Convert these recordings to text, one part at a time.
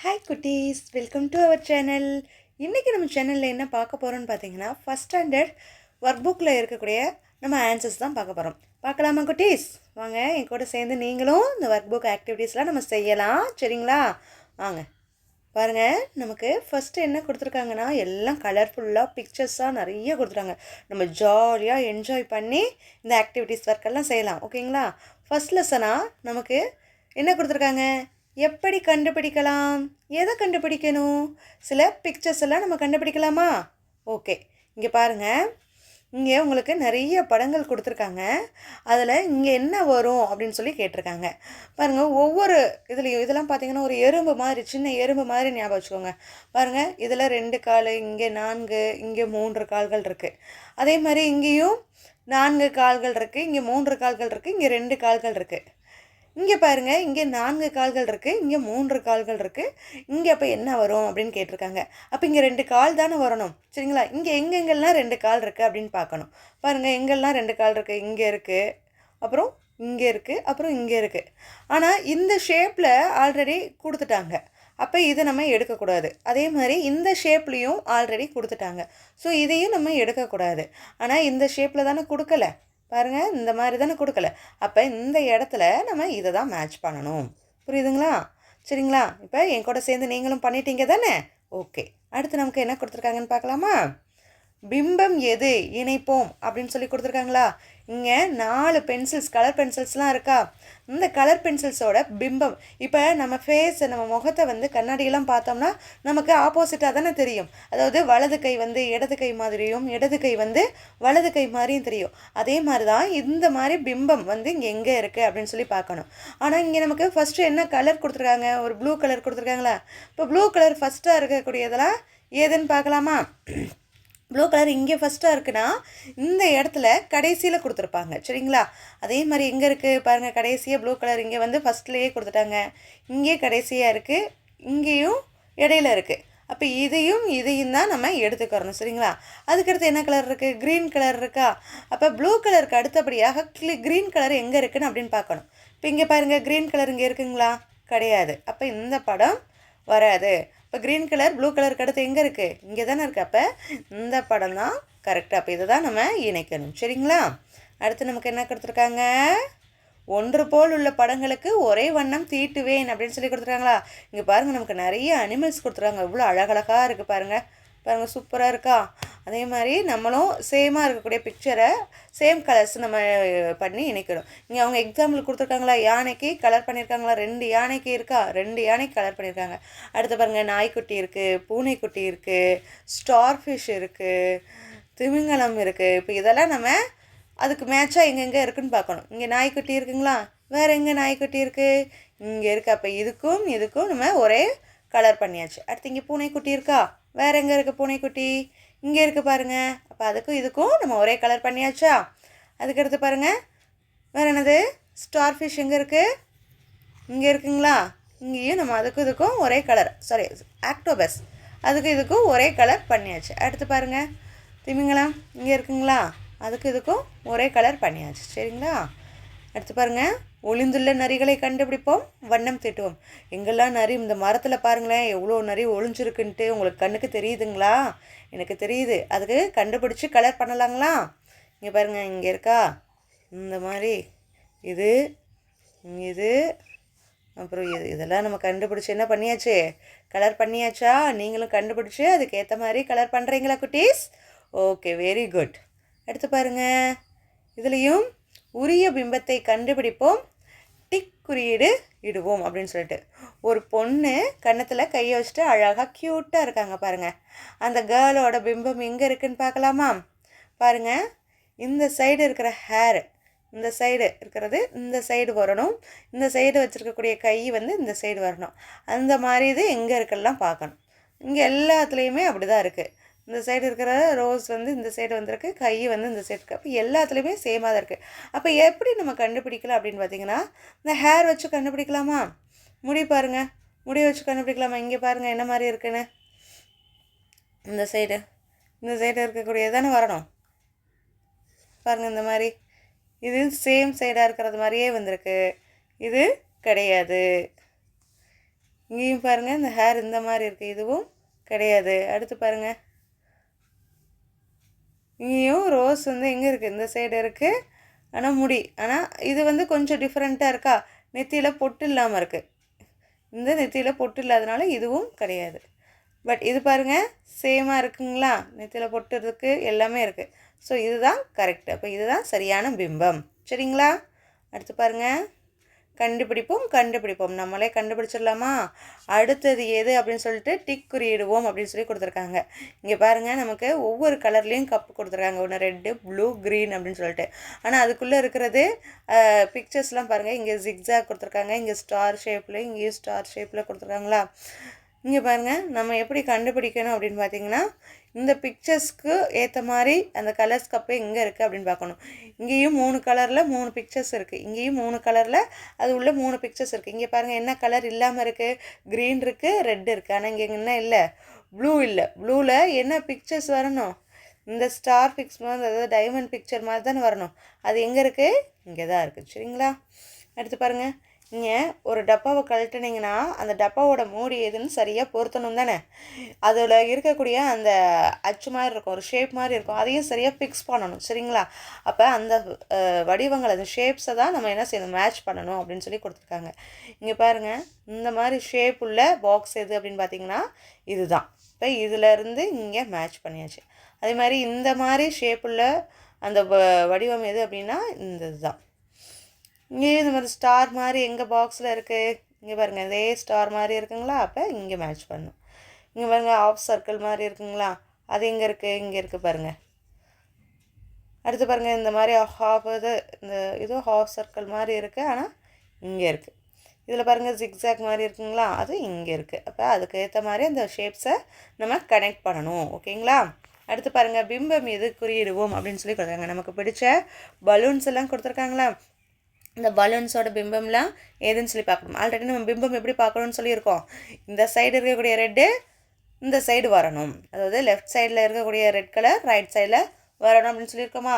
Hi குட்டீஸ், welcome to our channel. இன்றைக்கி நம்ம சேனலில் என்ன பார்க்க போகிறோன்னு பார்த்தீங்கன்னா, ஃபஸ்ட் ஸ்டாண்டர்ட் ஒர்க் புக்கில் இருக்கக்கூடிய நம்ம ஆன்சர்ஸ் தான் பார்க்க போகிறோம். பார்க்கலாமா குட்டீஸ்? வாங்க என் கூட சேர்ந்து நீங்களும் இந்த ஒர்க் புக் ஆக்டிவிட்டீஸ்லாம் நம்ம செய்யலாம். சரிங்களா? வாங்க பாருங்கள். நமக்கு ஃபஸ்ட்டு என்ன கொடுத்துருக்காங்கன்னா, எல்லாம் கலர்ஃபுல்லாக பிக்சர்ஸாக நிறைய கொடுத்துருக்காங்க. நம்ம ஜாலியாக என்ஜாய் பண்ணி இந்த ஆக்டிவிட்டீஸ் ஒர்க்கெல்லாம் செய்யலாம். ஓகேங்களா? ஃபஸ்ட் லெசனாக நமக்கு என்ன கொடுத்துருக்காங்க? எப்படி கண்டுபிடிக்கலாம்? எதை கண்டுபிடிக்கணும்? சில பிக்சர்ஸ் எல்லாம் நம்ம கண்டுபிடிக்கலாமா? ஓகே, இங்கே பாருங்கள். இங்கே உங்களுக்கு நிறைய படங்கள் கொடுத்துருக்காங்க. அதில் இங்கே என்ன வரும் அப்படின்னு சொல்லி கேட்டிருக்காங்க. பாருங்கள், ஒவ்வொரு இதுலேயும் இதெல்லாம் பார்த்தீங்கன்னா ஒரு எறும்பு மாதிரி, சின்ன எறும்பு மாதிரி ஞாபகம் வச்சுக்கோங்க. பாருங்கள், இதில் 2 கால், இங்கே 4, இங்கே 3 கால்கள் இருக்குது. அதே மாதிரி இங்கேயும் 4 கால்கள் இருக்குது, இங்கே 3 கால்கள் இருக்குது, இங்கே 2 கால்கள் இருக்குது. இங்கே பாருங்கள், இங்கே 4 கால்கள் இருக்குது, இங்கே 3 கால்கள் இருக்குது. இங்கே அப்போ என்ன வரும் அப்படின்னு கேட்டிருக்காங்க. அப்போ இங்கே 2 கால் தானே வரணும். சரிங்களா? இங்கே எங்கெங்கெல்லாம் 2 கால் இருக்குது அப்படின்னு பார்க்கணும். பாருங்கள், எங்கெல்லாம் 2 கால் இருக்குது? இங்கே இருக்குது, அப்புறம் இங்கே இருக்குது, அப்புறம் இங்கே இருக்குது. ஆனால் இந்த ஷேப்பில் ஆல்ரெடி கொடுத்துட்டாங்க. அப்போ இதை நம்ம எடுக்கக்கூடாது. அதே மாதிரி இந்த ஷேப்லேயும் ஆல்ரெடி கொடுத்துட்டாங்க. ஸோ இதையும் நம்ம எடுக்கக்கூடாது. ஆனால் இந்த ஷேப்பில் தானே கொடுக்கல. பாருங்கள், இந்த மாதிரி தானே கொடுக்கல. அப்போ இந்த இடத்துல நம்ம இதை தான் மேட்ச் பண்ணணும். புரியுதுங்களா? சரிங்களா? இப்போ என் கூட சேர்ந்து நீங்களும் பண்ணிட்டீங்க தானே? ஓகே, அடுத்து நமக்கு என்ன கொடுத்துருக்காங்கன்னு பார்க்கலாமா? பிம்பம் எது இணைப்போம் அப்படின்னு சொல்லி கொடுத்துருக்காங்களா? இங்கே 4 பென்சில்ஸ், கலர் பென்சில்ஸ்லாம் இருக்கா? இந்த கலர் பென்சில்ஸோட பிம்பம், இப்போ நம்ம ஃபேஸ், நம்ம முகத்தை வந்து கண்ணாடியெல்லாம் பார்த்தோம்னா நமக்கு ஆப்போசிட்டாக தானே தெரியும். அதாவது வலது கை வந்து இடது கை மாதிரியும், இடது கை வந்து வலது கை மாதிரியும் தெரியும். அதே மாதிரி தான் இந்த மாதிரி பிம்பம் வந்து இங்கே எங்கே இருக்குது அப்படின்னு சொல்லி பார்க்கணும். ஆனால் இங்கே நமக்கு ஃபஸ்ட்டு என்ன கலர் கொடுத்துருக்காங்க? ஒரு ப்ளூ கலர் கொடுத்துருக்காங்களா? இப்போ ப்ளூ கலர் ஃபஸ்ட்டாக இருக்கக்கூடியதெல்லாம் ஏதுன்னு பார்க்கலாமா? ப்ளூ கலர் இங்கே ஃபஸ்ட்டாக இருக்குன்னா இந்த இடத்துல கடைசியில் கொடுத்துருப்பாங்க. சரிங்களா? அதே மாதிரி எங்கே இருக்குது பாருங்கள், கடைசியாக ப்ளூ கலர் இங்கே வந்து ஃபஸ்ட்லேயே கொடுத்துட்டாங்க. இங்கே கடைசியாக இருக்குது, இங்கேயும் இடையில இருக்குது. அப்போ இதையும் தான் நம்ம எடுத்துக்கிறணும். சரிங்களா? அதுக்கடுத்து என்ன கலர் இருக்குது? க்ரீன் கலர் இருக்கா? அப்போ ப்ளூ கலருக்கு அடுத்தபடியாக க்ரீன் கலர் எங்கே இருக்குன்னு அப்படின்னு பார்க்கணும். இப்போ இங்கே பாருங்கள், க்ரீன் கலர் இங்கே இருக்குங்களா? கிடையாது. அப்போ இந்த படம் வராது. இப்போ க்ரீன் கலர் ப்ளூ கலருக்கு அடுத்து எங்கே இருக்குது? இங்கே தானே இருக்குது. அப்போ இந்த படம் தான் கரெக்டாக. அப்போ இதை தான் நம்ம இணைக்கணும். சரிங்களா? அடுத்து நமக்கு என்ன கொடுத்துருக்காங்க? ஒன்று போல் உள்ள படங்களுக்கு ஒரே வண்ணம் தீட்டுவேன் அப்படின்னு சொல்லி கொடுத்துருக்காங்களா? இங்கே பாருங்கள், நமக்கு நிறைய அனிமல்ஸ் கொடுத்துருக்காங்க. எவ்வளோ அழகழகாக இருக்குது பாருங்கள். பாருங்கள், சூப்பராக இருக்கா? அதே மாதிரி நம்மளும் சேமாக இருக்கக்கூடிய பிக்சரை சேம் கலர்ஸ் நம்ம பண்ணி இணைக்கணும். இங்கே அவங்க எக்ஸாம்பிள் கொடுத்துருக்காங்களா? யானைக்கு கலர் பண்ணியிருக்காங்களா? 2 யானைக்கு இருக்கா? 2 யானைக்கு கலர் பண்ணியிருக்காங்க. அடுத்து பாருங்கள், நாய்க்குட்டி இருக்குது, பூனைக்குட்டி இருக்குது, ஸ்டார் ஃபிஷ் இருக்குது, திமிங்கலம் இருக்குது. இப்போ இதெல்லாம் நம்ம அதுக்கு மேட்சாக எங்கெங்கே இருக்குதுன்னு பார்க்கணும். இங்கே நாய்க்குட்டி இருக்குங்களா? வேறு எங்கே நாய்க்குட்டி இருக்குது? இங்கே இருக்குது. அப்போ இதுக்கும் நம்ம ஒரே கலர் பண்ணியாச்சு. அடுத்து இங்கே பூனைக்குட்டி இருக்கா? வேறு எங்கே இருக்குது பூனைக்குட்டி? இங்கே இருக்குது பாருங்கள். அப்போ இதுக்கும் நம்ம ஒரே கலர் பண்ணியாச்சா? அதுக்கடுத்து பாருங்கள், வேறு என்னது? ஸ்டார் ஃபிஷ் எங்கே இருக்குது? இங்கே இருக்குங்களா? இங்கேயும் நம்ம இதுக்கும் ஒரே கலர், சாரி ஆக்டோபஸ், இதுக்கும் ஒரே கலர் பண்ணியாச்சு. அடுத்து பாருங்கள், திமிங்கலம் இங்கே இருக்குங்களா? இதுக்கும் ஒரே கலர் பண்ணியாச்சு. சரிங்களா? அடுத்து பாருங்கள், ஒளிந்துள்ள நரிகளை கண்டுபிடிப்போம், வண்ணம் தீட்டுவோம். எங்கெல்லாம் நரி, இந்த மரத்தில் பாருங்களேன் எவ்வளோ நரி ஒளிஞ்சிருக்குன்ட்டு உங்களுக்கு கண்ணுக்கு தெரியுதுங்களா? எனக்கு தெரியுது. அதுக்கு கண்டுபிடிச்சி கலர் பண்ணலாங்களா? இங்கே பாருங்கள், இங்கே இருக்கா? இந்த மாதிரி இது, அப்புறம் இதெல்லாம் நம்ம கண்டுபிடிச்சி என்ன பண்ணியாச்சு? கலர் பண்ணியாச்சா? நீங்களும் கண்டுபிடிச்சி அதுக்கேற்ற மாதிரி கலர் பண்ணுறீங்களா குட்டீஸ்? Okay, very good. அடுத்து பாருங்கள், இதுலேயும் உரிய பிம்பத்தை கண்டுபிடிப்போம், டிக் குறியீடு இடுவோம் அப்படின்னு சொல்லிட்டு ஒரு பொண்ணு கன்னத்தில் கையை வச்சுட்டு அழகாக க்யூட்டாக இருக்காங்க பாருங்கள். அந்த கேர்ளோட பிம்பம் எங்கே இருக்குதுன்னு பார்க்கலாமா? பாருங்கள், இந்த சைடு இருக்கிற ஹேர், இந்த சைடு இருக்கிறது இந்த சைடு வரணும், இந்த சைடு வச்சுருக்கக்கூடிய கை வந்து இந்த சைடு வரணும். அந்த மாதிரி இது எங்கே இருக்குல்லாம் பார்க்கணும். இங்கே எல்லாத்துலேயுமே அப்படி தான் இருக்குது. இந்த சைடு இருக்கிற ரோஸ் வந்து இந்த சைடு வந்திருக்கு, கை வந்து இந்த சைடு இருக்குது. அப்போ எல்லாத்துலேயுமே சேமாக தான் இருக்குது. அப்போ எப்படி நம்ம கண்டுபிடிக்கலாம் அப்படின்னு பார்த்தீங்கன்னா, இந்த ஹேர் வச்சு கண்டுபிடிக்கலாமா? முடி பாருங்கள், முடி வச்சு கண்டுபிடிக்கலாமா? இங்கே பாருங்கள் என்ன மாதிரி இருக்குன்னு. இந்த சைடு இருக்கக்கூடியது தானே வரணும். பாருங்கள், இந்த மாதிரி இது சேம் சைடாக இருக்கிறது மாதிரியே வந்திருக்கு. இது கிடையாது. இங்கேயும் பாருங்கள் இந்த ஹேர் இந்த மாதிரி இருக்குது, இதுவும் கிடையாது. அடுத்து பாருங்கள், இங்கேயும் ரோஸ் வந்து எங்கே இருக்குது, இந்த சைடு இருக்குது. ஆனால் முடி, ஆனால் இது வந்து கொஞ்சம் டிஃப்ரெண்ட்டாக இருக்கா, நெத்தியில் பொட்டு இல்லாமல் இருக்குது. இந்த நெத்தியில் பொட்டு இல்லாதனால இதுவும் கிடையாது. பட் இது பாருங்கள் சேமாக இருக்குங்களா, நெத்தியில் பொட்டு இருக்குது, எல்லாமே இருக்குது. ஸோ இதுதான் கரெக்டு. அப்போ இதுதான் சரியான பிம்பம். சரிங்களா? அடுத்து பாருங்கள், கண்டுபிடிப்போம் நம்மளே கண்டுபிடிச்சிடலாமா? அடுத்தது எது அப்படின்னு சொல்லிட்டு டிக் குறியிடுவோம் அப்படின்னு சொல்லி கொடுத்துருக்காங்க. இங்கே பாருங்கள், நமக்கு ஒவ்வொரு கலர்லேயும் கப்பு கொடுத்துருக்காங்க. ஒன்று ரெட்டு, ப்ளூ, க்ரீன் அப்படின்னு சொல்லிட்டு. ஆனால் அதுக்குள்ளே இருக்கிறது பிக்சர்ஸ்லாம் பாருங்கள், இங்கே ஜிக்ஸாக் கொடுத்துருக்காங்க, இங்கே ஸ்டார் ஷேப்பில், இங்கேயும் ஸ்டார் ஷேப்பில் கொடுத்துருக்காங்களா? இங்கே பாருங்கள், நம்ம எப்படி கண்டுபிடிக்கணும் அப்படின்னு பார்த்தீங்கன்னா, இந்த பிக்சர்ஸ்க்கு ஏற்ற மாதிரி அந்த கலர்ஸ் கப்பு எங்கே இருக்குது அப்படின்னு பார்க்கணும். இங்கேயும் 3 கலரில் 3 பிக்சர்ஸ் இருக்குது, இங்கேயும் 3 கலரில் அது உள்ள 3 பிக்சர்ஸ் இருக்குது. இங்கே பாருங்கள் என்ன கலர் இல்லாமல் இருக்குது, க்ரீன் இருக்குது, ரெட் இருக்குது. ஆனால் இங்கே என்ன இல்லை, ப்ளூ இல்லை. ப்ளூவில் என்ன பிக்சர்ஸ் வரணும், இந்த ஸ்டார் பிக்ஸ் மாதிரி, அதாவது டைமண்ட் பிக்சர் மாதிரி தானே வரணும். அது எங்கே இருக்குது, இங்கே தான் இருக்குது. சரிங்களா? அடுத்து பாருங்கள், நீங்கள் ஒரு டப்பாவை கழட்டினீங்கன்னா அந்த டப்பாவோட மூடி எதுன்னு சரியாக பொருத்தணும் தானே. அதில் இருக்கக்கூடிய அந்த அச்சு மாதிரி இருக்கும், ஒரு ஷேப் மாதிரி இருக்கும், அதையும் சரியாக ஃபிக்ஸ் பண்ணணும். சரிங்களா? அப்போ அந்த வடிவங்கள், அந்த ஷேப்ஸை தான் நம்ம என்ன செய்யணும், மேட்ச் பண்ணணும் அப்படின்னு சொல்லி கொடுத்துருக்காங்க. இங்கே பாருங்கள், இந்த மாதிரி ஷேப் உள்ள பாக்ஸ் எது அப்படின்னு பார்த்தீங்கன்னா இதுதான். இப்போ இதிலேருந்து இங்கே மேட்ச் பண்ணியாச்சு. அதே மாதிரி இந்த மாதிரி ஷேப் உள்ள அந்த வடிவம் எது அப்படின்னா இந்த இதுதான். இங்கேயும் இந்த மாதிரி ஸ்டார் மாதிரி எங்கள் பாக்ஸில் இருக்குது, இங்கே பாருங்கள் இதே ஸ்டார் மாதிரி இருக்குங்களா, அப்போ இங்கே மேட்ச் பண்ணும். இங்கே பாருங்கள் ஆஃப் சர்க்கிள் மாதிரி இருக்குங்களா, அது எங்கே இருக்குது, இங்கே இருக்குது பாருங்கள். அடுத்து பாருங்கள், இந்த மாதிரி ஹாஃப் இது ஹாஃப் சர்க்கிள் மாதிரி இருக்குது, ஆனால் இங்கே இருக்குது. இதில் பாருங்கள் ஜிக்ஸாக் மாதிரி இருக்குங்களா, அது இங்கே இருக்குது. அப்போ அதுக்கு ஏற்ற மாதிரி அந்த ஷேப்ஸை நம்ம கனெக்ட் பண்ணணும். ஓகேங்களா? அடுத்து பாருங்கள், பிம்பம் எது குறியிடுவோம் அப்படின்னு சொல்லி கொடுத்தாங்க. நமக்கு பிடிச்ச பலூன்ஸ் எல்லாம் கொடுத்துருக்காங்களா, இந்த பலூன்ஸோட பிம்பம்லாம் ஏதுன்னு சொல்லி பார்க்கணும். ஆல்ரெடி நம்ம பிம்பம் எப்படி பார்க்கணும்னு சொல்லியிருக்கோம். இந்த சைடு இருக்கக்கூடிய ரெட்டு இந்த சைடு வரணும், அதாவது லெஃப்ட் சைடில் இருக்கக்கூடிய ரெட் கலர் ரைட் சைடில் வரணும் அப்படின்னு சொல்லியிருக்கோமா?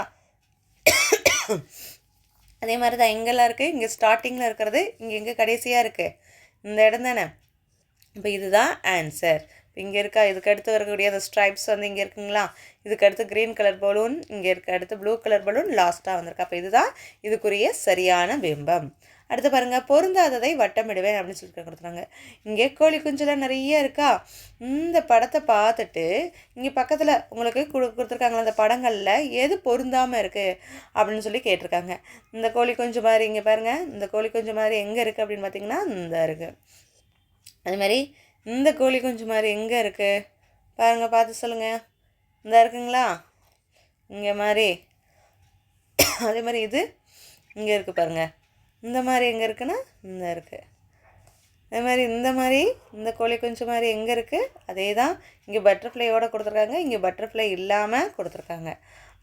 அதே மாதிரி தான் எங்கெல்லாம் இருக்குது, இங்கே ஸ்டார்டிங்கில் இருக்கிறது இங்கே எங்கே கடைசியாக இருக்குது, இந்த இடம் தானே. இப்போ இதுதான் ஆன்சர். இங்கே இருக்கா, இதுக்கு அடுத்து வரக்கூடிய அந்த ஸ்ட்ரைப்ஸ் வந்து இங்கே இருக்குங்களா, இதுக்கு அடுத்து க்ரீன் கலர் பலூன், இங்கே இருக்க அடுத்து ப்ளூ கலர் பலூன் லாஸ்ட்டாக வந்திருக்கு. அப்போ இதுதான் இதுக்குரிய சரியான பிம்பம். அடுத்து பாருங்கள், பொருந்தாததை வட்டமிடுவேன் அப்படின்னு சொல்லி கொடுத்துறாங்க. இங்கே கோழி குஞ்செல்லாம் நிறைய இருக்கா. இந்த படத்தை பார்த்துட்டு இங்கே பக்கத்தில் உங்களுக்கு கொடுத்துருக்காங்களா, அந்த படங்களில் எது பொருந்தாமல் இருக்குது அப்படின்னு சொல்லி கேட்டிருக்காங்க. இந்த கோழி குஞ்சு மாதிரி இங்கே பாருங்கள், இந்த கோழி குஞ்சு மாதிரி எங்கே இருக்குது அப்படின்னு பார்த்தீங்கன்னா இந்த இருக்குது. அது மாதிரி இந்த கோழி குஞ்சு மாதிரி எங்கே இருக்குது பாருங்கள், பார்த்து சொல்லுங்கள். இந்த இருக்குங்களா, இங்கே மாதிரி. அதே மாதிரி இது இங்கே இருக்குது பாருங்கள், இந்த மாதிரி எங்கே இருக்குன்னா இந்த இருக்குது. அதே மாதிரி இந்த கோழி குஞ்சு மாதிரி எங்கே இருக்குது, அதே தான் இங்கே பட்டர்ஃப்ளையோடு கொடுத்துருக்காங்க, இங்கே பட்டர்ஃப்ளை இல்லாமல் கொடுத்துருக்காங்க.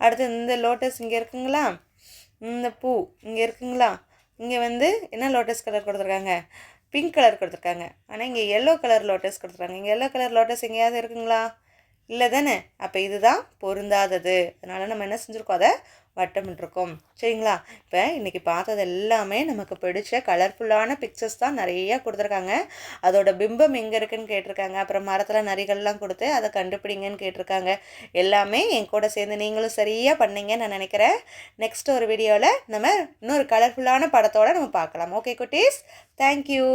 அடுத்து இந்த லோட்டஸ் இங்கே இருக்குங்களா, இந்த பூ இங்கே இருக்குங்களா, இங்கே வந்து என்ன லோட்டஸ் கலர் கொடுத்துருக்காங்க, பிங்க் கலர் கொடுத்துருக்காங்க. ஆனால் இங்கே எல்லோ கலர் லோட்டஸ் கொடுத்துருக்காங்க. இங்கே எல்லோ கலர் லோட்டஸ் எங்கேயாவது இருக்குங்களா, இல்லை தானே. அப்போ இதுதான் பொருந்தாதது. அதனால் நம்ம என்ன செஞ்சுருக்கோம், அதை வட்டமிட்டிருக்கோம். சரிங்களா? இப்போ இன்றைக்கி பார்த்தது எல்லாமே நமக்கு பிடிச்ச கலர்ஃபுல்லான பிக்சர்ஸ் தான் நிறையா கொடுத்துருக்காங்க. அதோட பிம்பம் எங்கே இருக்குதுன்னு கேட்டிருக்காங்க. அப்புறம் மரத்தில் நரிகள்லாம் கொடுத்து அதை கண்டுபிடிங்கன்னு கேட்டிருக்காங்க. எல்லாமே என் கூட சேர்ந்து நீங்களும் சரியாக பண்ணீங்கன்னு நான் நினைக்கிறேன். நெக்ஸ்ட் ஒரு வீடியோவில் நம்ம இன்னொரு கலர்ஃபுல்லான படத்தோடு நம்ம பார்க்கலாம். ஓகே குட்டீஸ், தேங்க்யூ.